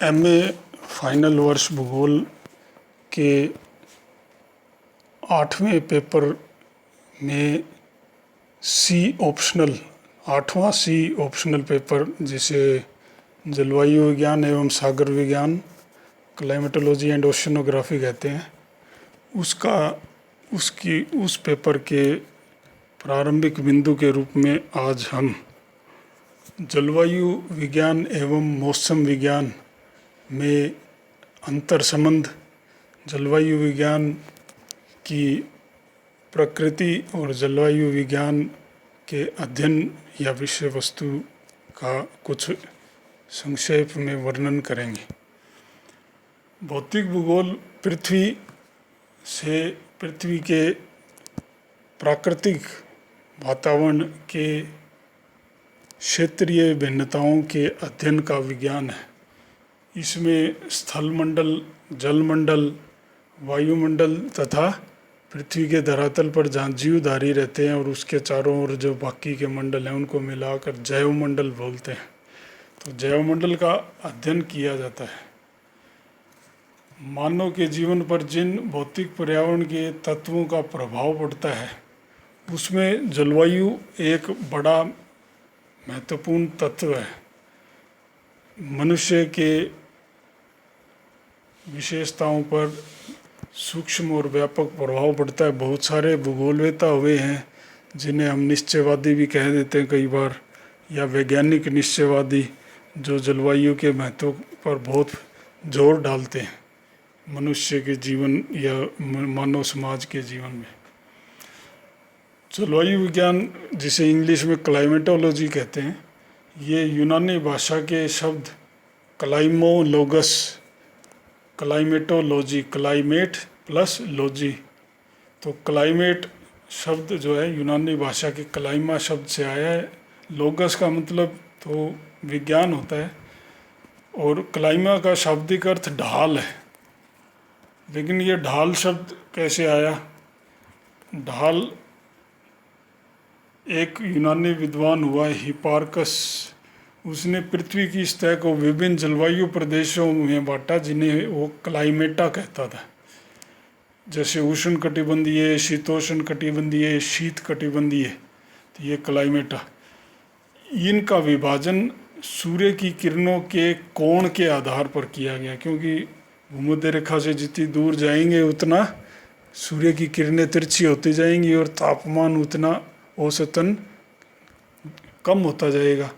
MA final वर्ष भूगोल के 8वें पेपर में आठवां सी ऑप्शनल पेपर, जिसे जलवायु विज्ञान एवं सागर विज्ञान, क्लाइमेटोलॉजी एंड ओशनोग्राफी कहते हैं, उस पेपर के प्रारंभिक बिंदु के रूप में आज हम जलवायु विज्ञान एवं मौसम विज्ञान में अंतर संबंध, जलवायु विज्ञान की प्रकृति और जलवायु विज्ञान के अध्ययन या विषय वस्तु का कुछ संक्षेप में वर्णन करेंगे। भौतिक भूगोल पृथ्वी के प्राकृतिक वातावरण के क्षेत्रीय भिन्नताओं के अध्ययन का विज्ञान है। इसमें स्थलमंडल, जलमंडल, वायुमंडल तथा पृथ्वी के धरातल पर जहाँ जीवधारी रहते हैं और उसके चारों ओर जो बाकी के मंडल हैं उनको मिलाकर जैवमंडल बोलते हैं। तो जैवमंडल का अध्ययन किया जाता है। मानव के जीवन पर जिन भौतिक पर्यावरण के तत्वों का प्रभाव पड़ता है उसमें जलवायु एक बड़ा महत्वपूर्ण तत्व है। मनुष्य के विशेषताओं पर सूक्ष्म और व्यापक प्रभाव पड़ता है। बहुत सारे भूगोलवेत्ता हुए हैं जिन्हें हम निश्चयवादी भी कह देते हैं कई बार, या वैज्ञानिक निश्चयवादी, जो जलवायु के महत्व पर बहुत जोर डालते हैं मनुष्य के जीवन या मानव समाज के जीवन में। जलवायु विज्ञान, जिसे इंग्लिश में क्लाइमेटोलॉजी कहते हैं, ये यूनानी भाषा के शब्द क्लाइमोलोगस, क्लाइमेटोलॉजी, क्लाइमेट प्लस लॉजी। तो क्लाइमेट शब्द जो है यूनानी भाषा के क्लाइमा शब्द से आया है। लोगस का मतलब तो विज्ञान होता है और क्लाइमा का शाब्दिक अर्थ ढाल है। लेकिन ये ढाल शब्द कैसे आया? ढाल एक यूनानी विद्वान हुआ हिपार्कस, उसने पृथ्वी की सतह को विभिन्न जलवायु प्रदेशों में बांटा जिन्हें वो क्लाइमेटा कहता था। जैसे उष्ण कटिबंधीय, शीतोष्ण कटिबंधीय, शीत कटिबंधीय, तो ये क्लाइमेटा। इनका विभाजन सूर्य की किरणों के कोण के आधार पर किया गया, क्योंकि भूमध्य रेखा से जितनी दूर जाएंगे उतना सूर्य की किरणें तिरछी होती जाएंगी और तापमान उतना औसतन कम होता जाएगा।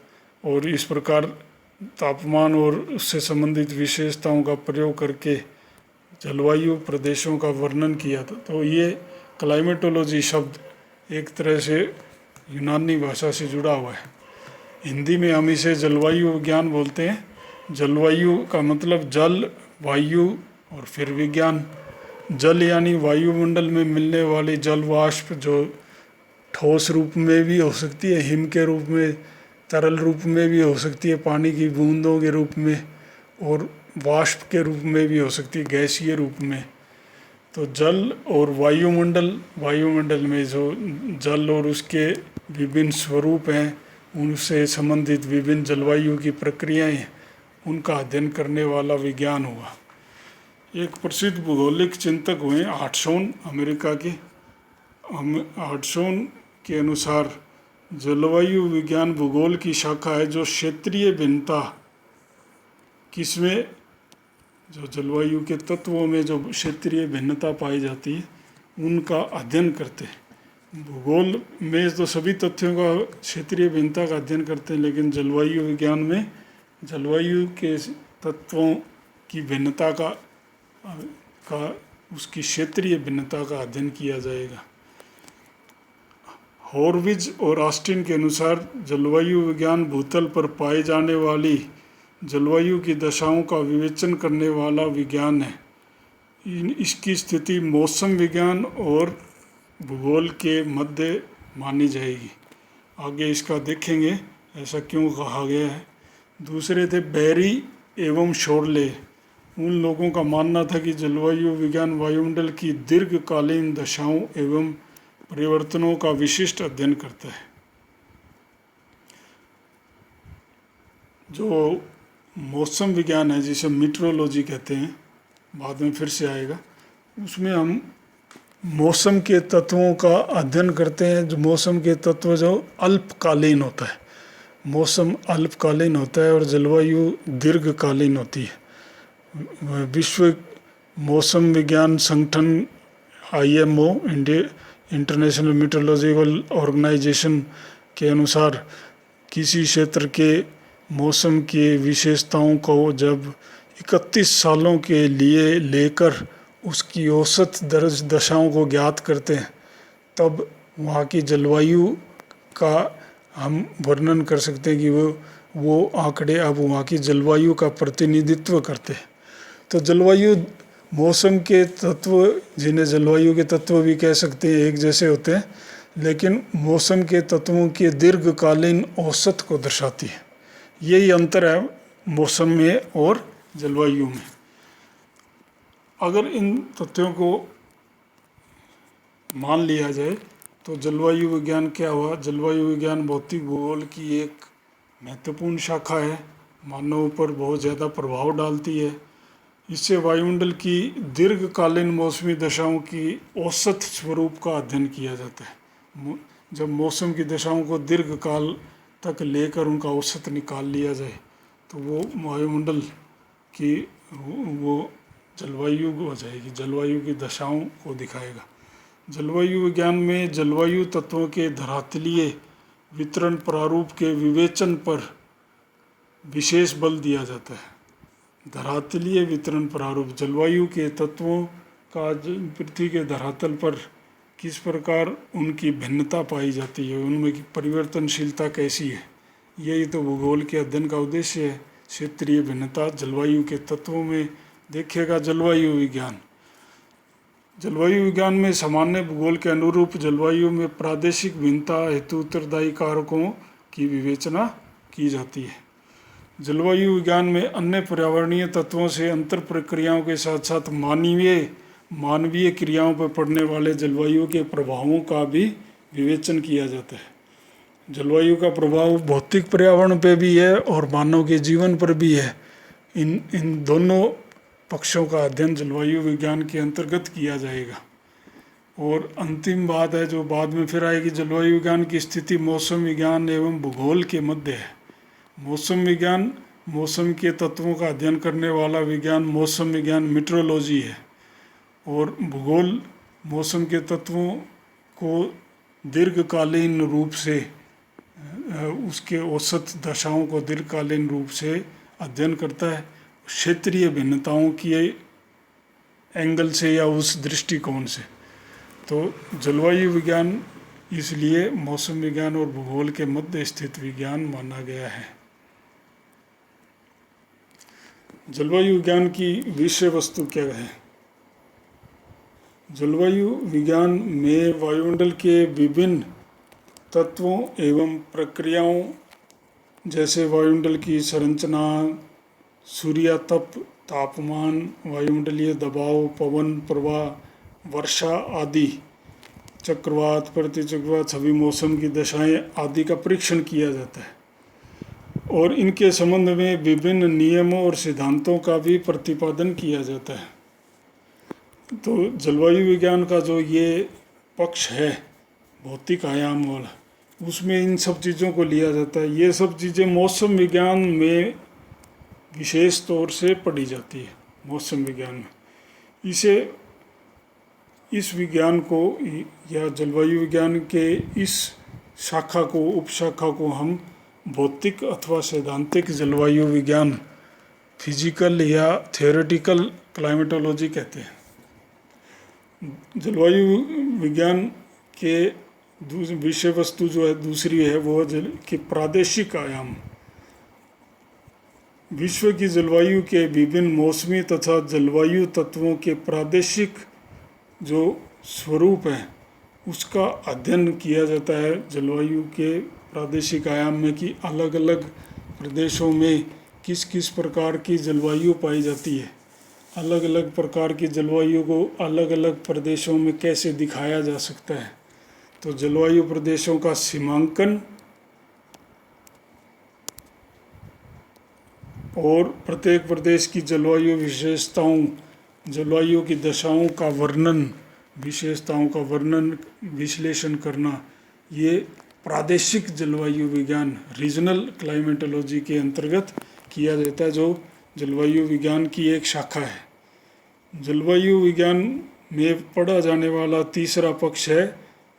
और इस प्रकार तापमान और उससे संबंधित विशेषताओं का प्रयोग करके जलवायु प्रदेशों का वर्णन किया था। तो ये क्लाइमेटोलॉजी शब्द एक तरह से यूनानी भाषा से जुड़ा हुआ है। हिंदी में हम इसे जलवायु विज्ञान बोलते हैं। जलवायु का मतलब जल, वायु और फिर विज्ञान। जल यानी वायुमंडल में मिलने वाली जल वाष्प, जो ठोस रूप में भी हो सकती है, हिम के रूप में, तरल रूप में भी हो सकती है, पानी की बूंदों के रूप में, और वाष्प के रूप में भी हो सकती है, गैसीय रूप में। तो जल और वायुमंडल में जो जल और उसके विभिन्न स्वरूप हैं, उनसे संबंधित विभिन्न जलवायु की प्रक्रियाएं हैं, उनका अध्ययन करने वाला विज्ञान हुआ। एक प्रसिद्ध भौगोलिक चिंतक हुए हॉटसन, अमेरिका के। हॉटसन के अनुसार जलवायु विज्ञान भूगोल की शाखा है जो क्षेत्रीय भिन्नता, किसमें, जो जलवायु के तत्वों में जो क्षेत्रीय भिन्नता पाई जाती है उनका अध्ययन करते हैं। भूगोल में तो सभी तथ्यों का क्षेत्रीय भिन्नता का अध्ययन करते हैं, लेकिन जलवायु विज्ञान में जलवायु के तत्वों की भिन्नता का उसकी क्षेत्रीय भिन्नता का अध्ययन किया जाएगा। हॉरविज और ऑस्टिन के अनुसार जलवायु विज्ञान भूतल पर पाए जाने वाली जलवायु की दशाओं का विवेचन करने वाला विज्ञान है। इसकी स्थिति मौसम विज्ञान और भूगोल के मध्य मानी जाएगी। आगे इसका देखेंगे ऐसा क्यों कहा गया है। दूसरे थे बेरी एवं शोरले। उन लोगों का मानना था कि जलवायु विज्ञान वायुमंडल की दीर्घकालीन दशाओं एवं परिवर्तनों का विशिष्ट अध्ययन करता है। जो मौसम विज्ञान है जिसे मीटरोलॉजी कहते हैं, बाद में फिर से आएगा। उसमें हम मौसम के तत्वों का अध्ययन करते हैं। जो मौसम के तत्व जो अल्पकालीन होता है, मौसम अल्पकालीन होता है और जलवायु दीर्घकालीन होती है। विश्व मौसम विज्ञान संगठन IMO, इंटरनेशनल मीटरोलॉजिकल ऑर्गेनाइजेशन के अनुसार किसी क्षेत्र के मौसम की विशेषताओं को जब 31 सालों के लिए लेकर उसकी औसत दशाओं को ज्ञात करते हैं, तब वहाँ की जलवायु का हम वर्णन कर सकते हैं कि वो आंकड़े अब वहाँ की जलवायु का प्रतिनिधित्व करते हैं। तो जलवायु मौसम के तत्व, जिन्हें जलवायु के तत्व भी कह सकते हैं, एक जैसे होते हैं, लेकिन मौसम के तत्वों के दीर्घकालीन औसत को दर्शाती है। यही अंतर है मौसम में और जलवायु में। अगर इन तथ्यों को मान लिया जाए तो जलवायु विज्ञान क्या हुआ? जलवायु विज्ञान भौतिक भूगोल की एक महत्वपूर्ण शाखा है, मानव पर बहुत ज़्यादा प्रभाव डालती है। इससे वायुमंडल की दीर्घकालीन मौसमी दशाओं की औसत स्वरूप का अध्ययन किया जाता है। जब मौसम की दशाओं को दीर्घकाल तक लेकर उनका औसत निकाल लिया जाए तो वो वायुमंडल की वो जलवायु हो जाएगी, जलवायु की दशाओं को दिखाएगा। जलवायु विज्ञान में जलवायु तत्वों के धरातलीय वितरण प्रारूप के विवेचन पर विशेष बल दिया जाता है। धरातलीय वितरण प्रारूप, जलवायु के तत्वों का पृथ्वी के धरातल पर किस प्रकार उनकी भिन्नता पाई जाती है, उनमें की परिवर्तनशीलता कैसी है, यही तो भूगोल के अध्ययन का उद्देश्य है। क्षेत्रीय भिन्नता जलवायु के तत्वों में देखेगा जलवायु विज्ञान। जलवायु विज्ञान में सामान्य भूगोल के अनुरूप जलवायु में प्रादेशिक भिन्नता हेतु उत्तरदायी कारकों की विवेचना की जाती है। जलवायु विज्ञान में अन्य पर्यावरणीय तत्वों से अंतर प्रक्रियाओं के साथ साथ मानवीय क्रियाओं पर पड़ने वाले जलवायु के प्रभावों का भी विवेचन किया जाता है। जलवायु का प्रभाव भौतिक पर्यावरण पे भी है और मानव के जीवन पर भी है। इन दोनों पक्षों का अध्ययन जलवायु विज्ञान के अंतर्गत किया जाएगा। और अंतिम बात है जो बाद में फिर आएगी, जलवायु विज्ञान की स्थिति मौसम विज्ञान एवं भूगोल के मध्य है। मौसम विज्ञान मौसम के तत्वों का अध्ययन करने वाला विज्ञान मौसम विज्ञान मीटरोलॉजी है, और भूगोल मौसम के तत्वों को दीर्घकालीन रूप से उसके औसत दशाओं को दीर्घकालीन रूप से अध्ययन करता है, क्षेत्रीय भिन्नताओं की एंगल से या उस दृष्टिकोण से। तो जलवायु विज्ञान इसलिए मौसम विज्ञान और भूगोल के मध्य स्थित विज्ञान माना गया है। जलवायु विज्ञान की विषय वस्तु क्या है? जलवायु विज्ञान में वायुमंडल के विभिन्न तत्वों एवं प्रक्रियाओं जैसे वायुमंडल की संरचना, सूर्यातप, तापमान, वायुमंडलीय दबाव, पवन प्रवाह, वर्षा आदि, चक्रवात, प्रतिचक्रवात, सभी मौसम की दशाएं आदि का परीक्षण किया जाता है और इनके संबंध में विभिन्न नियमों और सिद्धांतों का भी प्रतिपादन किया जाता है। तो जलवायु विज्ञान का जो ये पक्ष है भौतिक आयाम वाला, उसमें इन सब चीज़ों को लिया जाता है। ये सब चीज़ें मौसम विज्ञान में विशेष तौर से पढ़ी जाती है। मौसम विज्ञान में इस विज्ञान को या जलवायु विज्ञान के इस शाखा को, उपशाखा को हम भौतिक अथवा सैद्धांतिक जलवायु विज्ञान, फिजिकल या थियोरेटिकल क्लाइमेटोलॉजी कहते हैं। जलवायु विज्ञान के विषय वस्तु जो है दूसरी है वो कि प्रादेशिक आयाम। विश्व की जलवायु के विभिन्न मौसमी तथा जलवायु तत्वों के प्रादेशिक जो स्वरूप है उसका अध्ययन किया जाता है जलवायु के प्रादेशिक आयाम में, कि अलग अलग प्रदेशों में किस किस प्रकार की जलवायु पाई जाती है, अलग अलग प्रकार की जलवायु को अलग अलग प्रदेशों में कैसे दिखाया जा सकता है। तो जलवायु प्रदेशों का सीमांकन और प्रत्येक प्रदेश की जलवायु विशेषताओं, जलवायु की दशाओं का वर्णन, विशेषताओं का वर्णन, विश्लेषण करना, ये प्रादेशिक जलवायु विज्ञान, रीजनल क्लाइमेटोलॉजी के अंतर्गत किया जाता है, जो जलवायु विज्ञान की एक शाखा है। जलवायु विज्ञान में पढ़ा जाने वाला तीसरा पक्ष है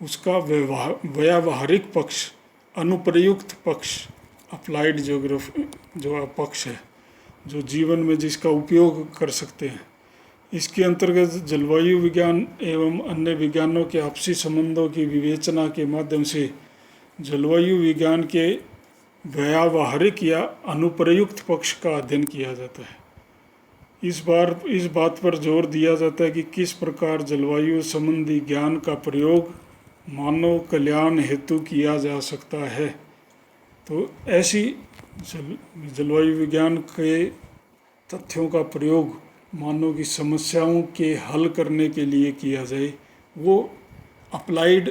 उसका व्यावहारिक पक्ष, अनुप्रयुक्त पक्ष, अप्लाइड ज्योग्राफी जो पक्ष है, जो जीवन में जिसका उपयोग कर सकते हैं। इसके अंतर्गत जलवायु विज्ञान एवं अन्य विज्ञानों के आपसी संबंधों की विवेचना के माध्यम से जलवायु विज्ञान के व्यावहारिक या अनुप्रयुक्त पक्ष का अध्ययन किया जाता है। इस बात पर जोर दिया जाता है कि किस प्रकार जलवायु संबंधी ज्ञान का प्रयोग मानव कल्याण हेतु किया जा सकता है। तो ऐसी जलवायु विज्ञान के तथ्यों का प्रयोग मानव की समस्याओं के हल करने के लिए किया जाए, वो अप्लाइड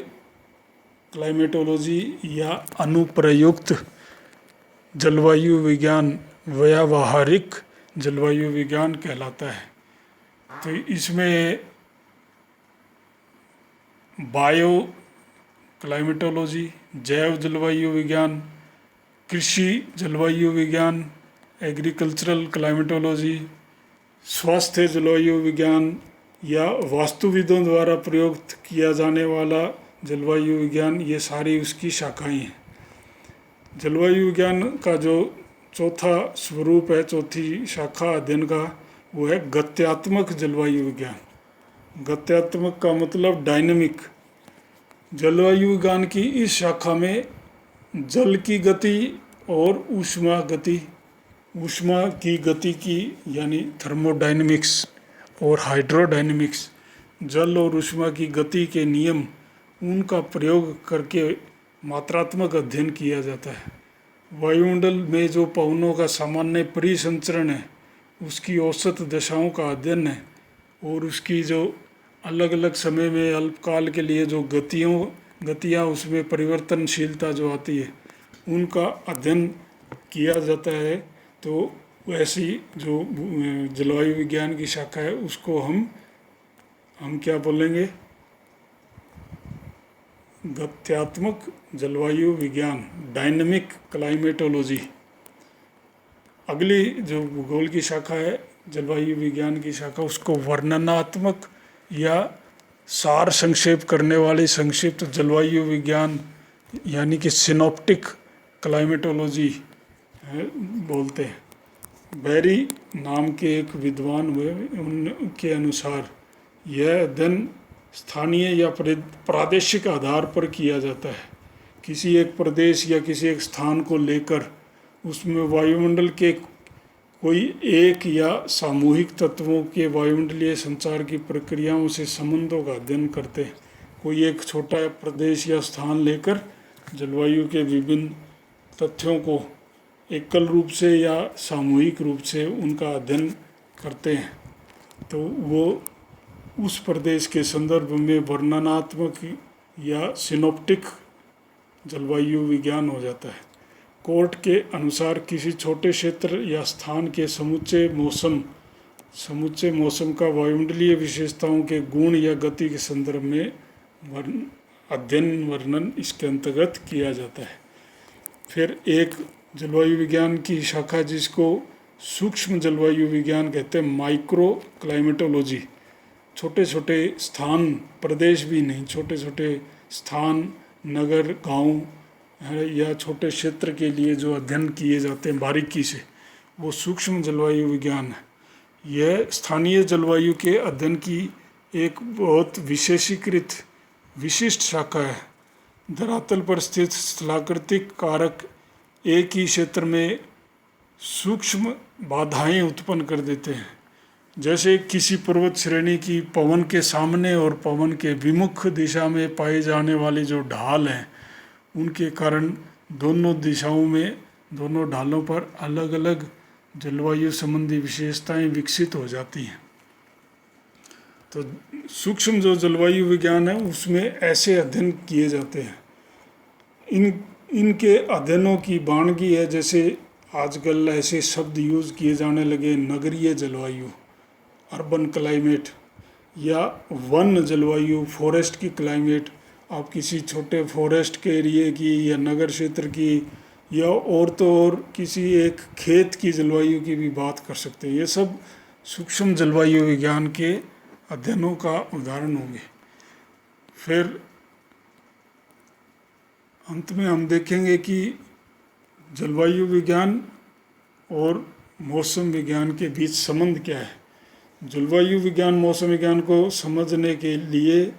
क्लाइमेटोलॉजी या अनुप्रयुक्त जलवायु विज्ञान, व्यावहारिक जलवायु विज्ञान कहलाता है। तो इसमें बायो क्लाइमेटोलॉजी, जैव जलवायु विज्ञान, कृषि जलवायु विज्ञान, एग्रीकल्चरल क्लाइमेटोलॉजी, स्वास्थ्य जलवायु विज्ञान या वास्तुविदों द्वारा प्रयोग किया जाने वाला जलवायु विज्ञान, ये सारी उसकी शाखाएं हैं। जलवायु विज्ञान का जो चौथा स्वरूप है, चौथी शाखा अध्ययन का, वो है गत्यात्मक जलवायु विज्ञान। गत्यात्मक का मतलब डायनामिक। जलवायु विज्ञान की इस शाखा में जल की गति और ऊष्मा की गति की यानी थर्मोडायनेमिक्स और हाइड्रोडायनेमिक्स, जल और ऊष्मा की गति के नियम, उनका प्रयोग करके मात्रात्मक अध्ययन किया जाता है। वायुमंडल में जो पवनों का सामान्य परिसंचरण है, उसकी औसत दशाओं का अध्ययन है, और उसकी जो अलग अलग समय में अल्पकाल के लिए जो गतियाँ उसमें परिवर्तनशीलता जो आती है, उनका अध्ययन किया जाता है। तो ऐसी जो जलवायु विज्ञान की शाखा है, उसको हम क्या बोलेंगे? गत्यात्मक जलवायु विज्ञान, डायनामिक क्लाइमेटोलॉजी। अगली जो भूगोल की शाखा है, जलवायु विज्ञान की शाखा, उसको वर्णनात्मक या सार संक्षेप करने वाली संक्षिप्त जलवायु विज्ञान यानी कि सिनॉप्टिक क्लाइमेटोलॉजी बोलते हैं। बेरी नाम के एक विद्वान हुए, उनके अनुसार यह अध्ययन स्थानीय या प्रादेशिक आधार पर किया जाता है। किसी एक प्रदेश या किसी एक स्थान को लेकर उसमें वायुमंडल के कोई एक या सामूहिक तत्वों के वायुमंडलीय संचार की प्रक्रियाओं से संबंधों का अध्ययन करते हैं। कोई एक छोटा प्रदेश या स्थान लेकर जलवायु के विभिन्न तथ्यों को एकल रूप से या सामूहिक रूप से उनका अध्ययन करते हैं, तो वो उस प्रदेश के संदर्भ में वर्णनात्मक या सिनोप्टिक जलवायु विज्ञान हो जाता है। कोर्ट के अनुसार किसी छोटे क्षेत्र या स्थान के समूचे मौसम का वायुमंडलीय विशेषताओं के गुण या गति के संदर्भ में वर्णन इसके अंतर्गत किया जाता है। फिर एक जलवायु विज्ञान की शाखा जिसको सूक्ष्म जलवायु विज्ञान कहते हैं, माइक्रो क्लाइमेटोलॉजी। छोटे छोटे स्थान, प्रदेश भी नहीं, छोटे छोटे स्थान, नगर, गांव या छोटे क्षेत्र के लिए जो अध्ययन किए जाते हैं बारीकी से, वो सूक्ष्म जलवायु विज्ञान है। यह स्थानीय जलवायु के अध्ययन की एक बहुत विशिष्ट शाखा है। धरातल पर स्थित स्थलाकृतिक कारक एक ही क्षेत्र में सूक्ष्म बाधाएं उत्पन्न कर देते हैं। जैसे किसी पर्वत श्रेणी की पवन के सामने और पवन के विमुख दिशा में पाए जाने वाली जो ढाल हैं, उनके कारण दोनों दिशाओं में, दोनों ढालों पर अलग अलग जलवायु संबंधी विशेषताएं विकसित हो जाती हैं। तो सूक्ष्म जो जलवायु विज्ञान है उसमें ऐसे अध्ययन किए जाते हैं। इनके अध्ययनों की बानगी है, जैसे आजकल ऐसे शब्द यूज़ किए जाने लगे, नगरीय जलवायु, अर्बन क्लाइमेट, या वन जलवायु, फॉरेस्ट की क्लाइमेट। आप किसी छोटे फॉरेस्ट के एरिए की या नगर क्षेत्र की या और तो और किसी एक खेत की जलवायु की भी बात कर सकते हैं। ये सब सूक्ष्म जलवायु विज्ञान के अध्ययनों का उदाहरण होंगे। फिर अंत में हम देखेंगे कि जलवायु विज्ञान और मौसम विज्ञान के बीच संबंध क्या है। जलवायु विज्ञान मौसम विज्ञान को समझने के लिए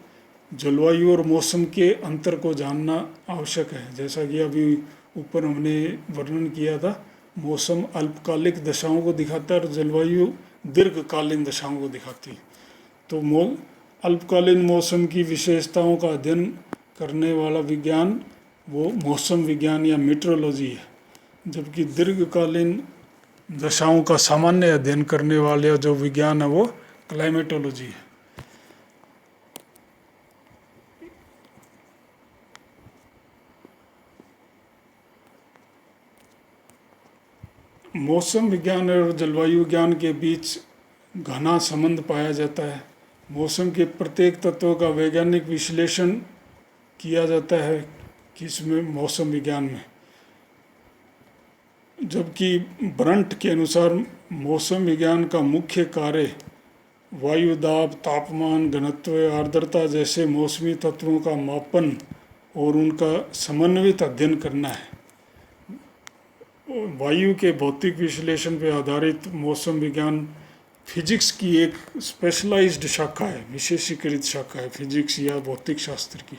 जलवायु और मौसम के अंतर को जानना आवश्यक है। जैसा कि अभी ऊपर हमने वर्णन किया था, मौसम अल्पकालिक दशाओं को दिखाता है और जलवायु दीर्घकालीन दशाओं को दिखाती है। तो अल्पकालीन मौसम की विशेषताओं का अध्ययन करने वाला विज्ञान वो मौसम विज्ञान या मीटरोलॉजी है, जबकि दीर्घकालीन दशाओं का सामान्य अध्ययन करने वाले जो विज्ञान है वो क्लाइमेटोलॉजी है। मौसम विज्ञान और जलवायु विज्ञान के बीच घना संबंध पाया जाता है। मौसम के प्रत्येक तत्व का वैज्ञानिक विश्लेषण किया जाता है किसमें, मौसम विज्ञान में। जबकि ब्रंट के अनुसार मौसम विज्ञान का मुख्य कार्य वायु दाब, तापमान, घनत्व, आर्द्रता जैसे मौसमी तत्वों का मापन और उनका समन्वित अध्ययन करना है। वायु के भौतिक विश्लेषण पर आधारित मौसम विज्ञान फिजिक्स की एक स्पेशलाइज्ड शाखा है, विशेषीकृत शाखा है फिजिक्स या भौतिक शास्त्र की।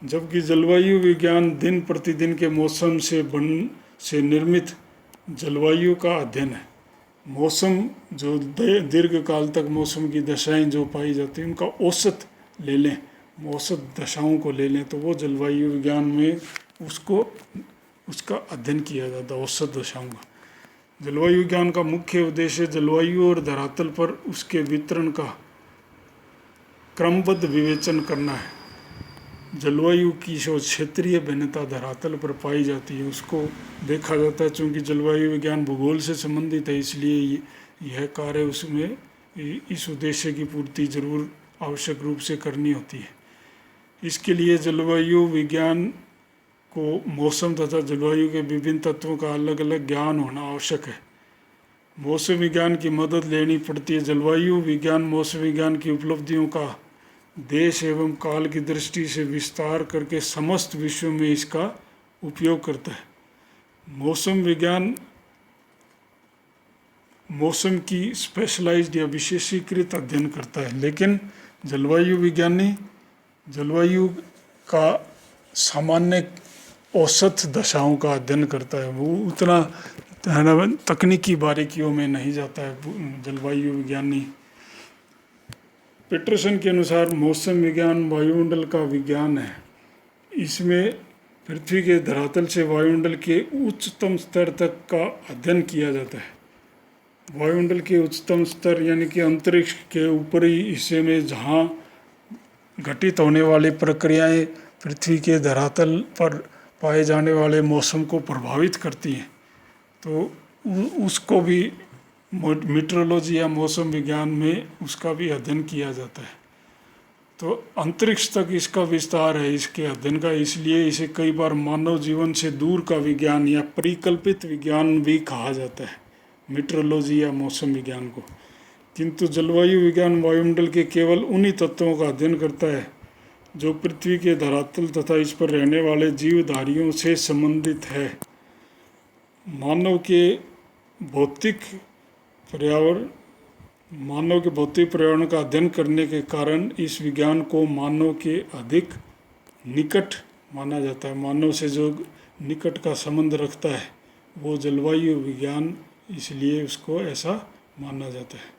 जबकि जलवायु विज्ञान दिन प्रतिदिन के मौसम से निर्मित जलवायु का अध्ययन है। मौसम जो दीर्घकाल तक मौसम की दशाएं जो पाई जाती हैं उनका औसत ले लें, औसत दशाओं को ले लें, तो वो जलवायु विज्ञान में उसका अध्ययन किया जाता है, औसत दशाओं का। जलवायु विज्ञान का मुख्य उद्देश्य जलवायु और धरातल पर उसके वितरण का क्रमबद्ध विवेचन करना है। जलवायु की जो क्षेत्रीय भिन्नता धरातल पर पाई जाती है उसको देखा जाता है। चूँकि जलवायु विज्ञान भूगोल से संबंधित है, इसलिए यह कार्य उसमें इस उद्देश्य की पूर्ति जरूर आवश्यक रूप से करनी होती है। इसके लिए जलवायु विज्ञान को मौसम तथा जलवायु के विभिन्न तत्वों का अलग अलग ज्ञान होना आवश्यक है। मौसम विज्ञान की मदद लेनी पड़ती है। जलवायु विज्ञान मौसम विज्ञान की उपलब्धियों का देश एवं काल की दृष्टि से विस्तार करके समस्त विश्व में इसका उपयोग करता है। मौसम विज्ञान मौसम की स्पेशलाइज्ड या विशेषीकृत अध्ययन करता है, लेकिन जलवायु विज्ञानी जलवायु का सामान्य औसत दशाओं का अध्ययन करता है। वो उतना तकनीकी बारीकियों में नहीं जाता है जलवायु विज्ञानी। पीटरसन के अनुसार मौसम विज्ञान वायुमंडल का विज्ञान है। इसमें पृथ्वी के धरातल से वायुमंडल के उच्चतम स्तर तक का अध्ययन किया जाता है। वायुमंडल के उच्चतम स्तर यानी कि अंतरिक्ष के ऊपरी हिस्से में जहाँ घटित होने वाली प्रक्रियाएं पृथ्वी के धरातल पर पाए जाने वाले मौसम को प्रभावित करती हैं, तो उसको भी मीटरोलॉजी या मौसम विज्ञान में उसका भी अध्ययन किया जाता है। तो अंतरिक्ष तक इसका विस्तार है इसके अध्ययन का, इसलिए इसे कई बार मानव जीवन से दूर का विज्ञान या परिकल्पित विज्ञान भी कहा जाता है, मीटरोलॉजी या मौसम विज्ञान को। किंतु जलवायु विज्ञान वायुमंडल के केवल उन्हीं तत्वों का अध्ययन करता है जो पृथ्वी के धरातल तथा इस पर रहने वाले जीवधारियों से संबंधित है। मानव के भौतिक पर्यावरण का अध्ययन करने के कारण इस विज्ञान को मानव के अधिक निकट माना जाता है। मानव से जो निकट का संबंध रखता है वो जलवायु विज्ञान, इसलिए उसको ऐसा माना जाता है।